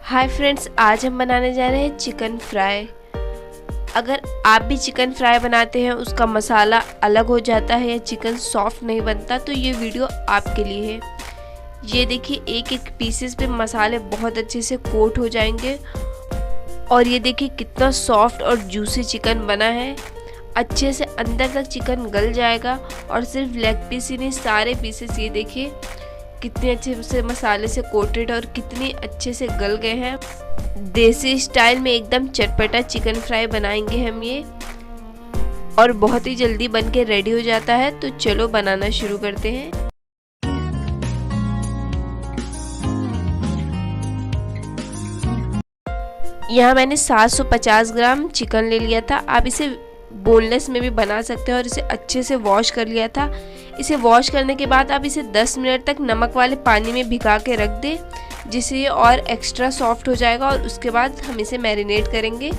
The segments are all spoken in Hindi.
हाय फ्रेंड्स, आज हम बनाने जा रहे हैं चिकन फ्राई। अगर आप भी चिकन फ्राई बनाते हैं, उसका मसाला अलग हो जाता है या चिकन सॉफ्ट नहीं बनता, तो ये वीडियो आपके लिए है। ये देखिए, एक एक पीसेस पे मसाले बहुत अच्छे से कोट हो जाएंगे और ये देखिए कितना सॉफ्ट और जूसी चिकन बना है। अच्छे से अंदर तक चिकन गल जाएगा और सिर्फ लेग पीस ही नहीं, सारे पीसेस ये देखिए कितने अच्छे से मसाले से कोटेड और कितने अच्छे से गल गए हैं। देसी स्टाइल में एकदम चटपटा चिकन फ्राई बनाएंगे हम ये, और बहुत ही जल्दी बन के रेडी हो जाता है। तो चलो बनाना शुरू करते हैं। यहाँ मैंने 750 ग्राम चिकन ले लिया था। आप इसे बोनलेस में भी बना सकते हैं और इसे अच्छे से वॉश कर लिया था। इसे वॉश करने के बाद आप इसे 10 मिनट तक नमक वाले पानी में भिगा के रख दें, जिससे ये और एक्स्ट्रा सॉफ्ट हो जाएगा। और उसके बाद हम इसे मैरिनेट करेंगे।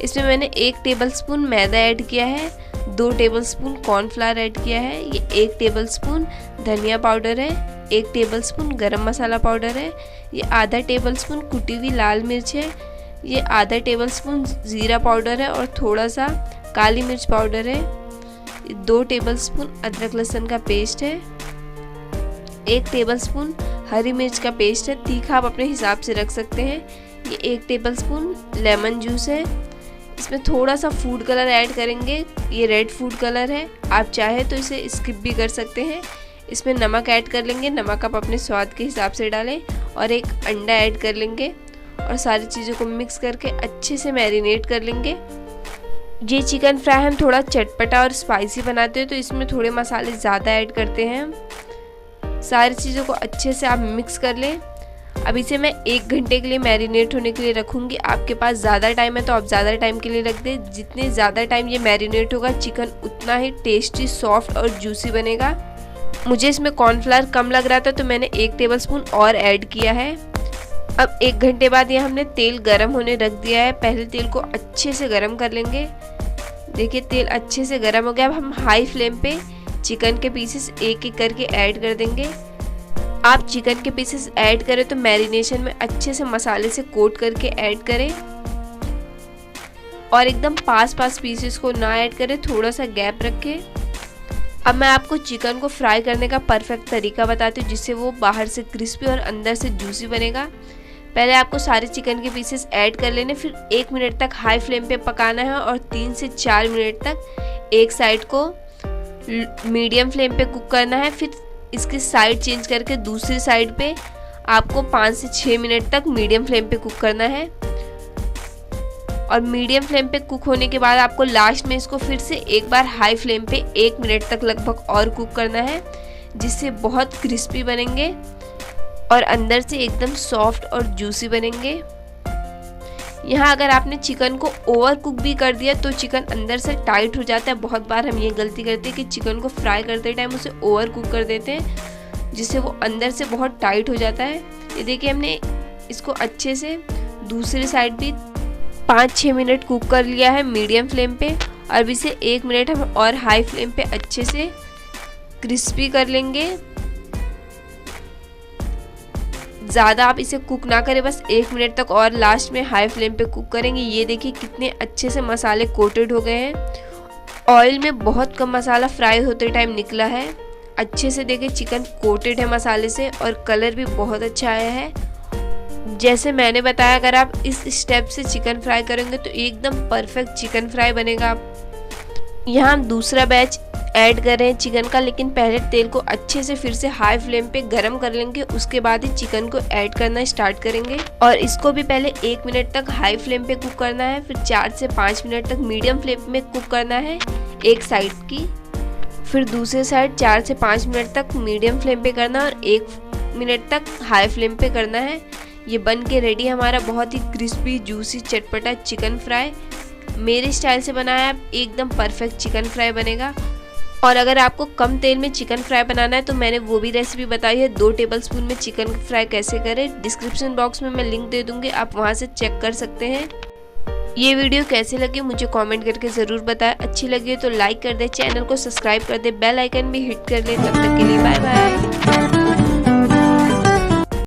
इसमें मैंने 1 टेबलस्पून मैदा ऐड किया है, 2 टेबलस्पून कॉर्नफ्लावर ऐड किया है, ये 1 टेबलस्पून धनिया पाउडर है, 1 टेबलस्पून गरम मसाला पाउडर है, ये आधा टेबलस्पून कुटी हुई लाल मिर्च है, ये आधा टेबलस्पून ज़ीरा पाउडर है और थोड़ा सा काली मिर्च पाउडर है, 2 टेबलस्पून अदरक लहसुन का पेस्ट है, 1 टेबलस्पून हरी मिर्च का पेस्ट है। तीखा आप अपने हिसाब से रख सकते हैं। ये 1 टेबलस्पून लेमन जूस है। इसमें थोड़ा सा फूड कलर ऐड करेंगे, ये रेड फूड कलर है। आप चाहे तो इसे स्किप भी कर सकते हैं। इसमें नमक ऐड कर लेंगे, नमक आप अपने स्वाद के हिसाब से डालें, और 1 अंडा ऐड कर लेंगे और सारी चीज़ों को मिक्स करके अच्छे से मैरिनेट कर लेंगे। ये चिकन फ्राई हम थोड़ा चटपटा और स्पाइसी बनाते हैं, तो इसमें थोड़े मसाले ज़्यादा ऐड करते हैं। सारी चीज़ों को अच्छे से आप मिक्स कर लें। अब इसे मैं 1 घंटे के लिए मैरिनेट होने के लिए रखूँगी। आपके पास ज़्यादा टाइम है तो आप ज़्यादा टाइम के लिए रख दें। जितने ज़्यादा टाइम ये मैरिनेट होगा, चिकन उतना ही टेस्टी, सॉफ्ट और जूसी बनेगा। मुझे इसमें कॉर्नफ्लावर कम लग रहा था, तो मैंने 1 टेबलस्पून और ऐड किया है। अब 1 घंटे बाद ये हमने तेल गरम होने रख दिया है। पहले तेल को अच्छे से गरम कर लेंगे। देखिए, तेल अच्छे से गरम हो गया। अब हम हाई फ्लेम पे चिकन के पीसेस एक एक करके ऐड कर देंगे। आप चिकन के पीसेस ऐड करें तो मैरिनेशन में अच्छे से मसाले से कोट करके ऐड करें, और एकदम पास पीसेस को ना ऐड करें, थोड़ा सा गैप रखें। अब मैं आपको चिकन को फ्राई करने का परफेक्ट तरीका बताती हूँ, जिससे वो बाहर से क्रिस्पी और अंदर से जूसी बनेगा। पहले आपको सारे चिकन के पीसेस ऐड कर लेने, फिर 1 मिनट तक हाई फ्लेम पे पकाना है और 3 से 4 मिनट तक एक साइड को मीडियम फ्लेम पे कुक करना है। फिर इसकी साइड चेंज करके दूसरी साइड पे आपको 5 से 6 मिनट तक मीडियम फ्लेम पे कुक करना है। और मीडियम फ्लेम पे कुक होने के बाद आपको लास्ट में इसको फिर से एक बार हाई फ्लेम पे 1 मिनट तक लगभग और कुक करना है, जिससे बहुत क्रिस्पी बनेंगे और अंदर से एकदम सॉफ्ट और जूसी बनेंगे। यहाँ अगर आपने चिकन को ओवर कुक भी कर दिया तो चिकन अंदर से टाइट हो जाता है। बहुत बार हम ये गलती करते हैं कि चिकन को फ्राई करते टाइम उसे ओवर कुक कर देते हैं, जिससे वो अंदर से बहुत टाइट हो जाता है। ये देखिए, हमने इसको अच्छे से दूसरी साइड भी 5-6 मिनट कुक कर लिया है मीडियम फ्लेम पे। और इसे 1 मिनट हम और हाई फ्लेम पे अच्छे से क्रिस्पी कर लेंगे। ज़्यादा आप इसे कुक ना करें, बस 1 मिनट तक और लास्ट में हाई फ्लेम पे कुक करेंगे। ये देखिए कितने अच्छे से मसाले कोटेड हो गए हैं। ऑयल में बहुत कम मसाला फ्राई होते टाइम निकला है। अच्छे से देखिए चिकन कोटेड है मसाले से, और कलर भी बहुत अच्छा आया है। जैसे मैंने बताया, अगर आप इस स्टेप से चिकन फ्राई करेंगे तो एकदम परफेक्ट चिकन फ्राई बनेगा। यहाँ हम दूसरा बैच ऐड कर रहे हैं चिकन का, लेकिन पहले तेल को अच्छे से फिर से हाई फ्लेम पे गरम कर लेंगे। उसके बाद ही चिकन को ऐड करना स्टार्ट करेंगे, और इसको भी पहले 1 मिनट तक हाई फ्लेम पे कुक करना है, फिर 4 से 5 मिनट तक मीडियम फ्लेम में कुक करना है एक साइड की, फिर दूसरे साइड 4 से 5 मिनट तक मीडियम फ्लेम पे करना और 1 मिनट तक हाई फ्लेम पे करना है। ये बन के रेडी हमारा बहुत ही क्रिस्पी, जूसी, चटपटा चिकन फ्राई। मेरे स्टाइल से बनाया है, एकदम परफेक्ट चिकन फ्राई बनेगा। और अगर आपको कम तेल में चिकन फ्राई बनाना है तो मैंने वो भी रेसिपी बताई है, 2 टेबलस्पून में चिकन फ्राई कैसे करें। डिस्क्रिप्शन बॉक्स में मैं लिंक दे दूंगी, आप वहां से चेक कर सकते हैं। ये वीडियो कैसे लगी मुझे कमेंट करके ज़रूर बताएं। अच्छी लगी तो लाइक कर दे, चैनल को सब्सक्राइब कर दे, बेल आइकन भी हिट कर ले। तब तक के लिए बाय बाय।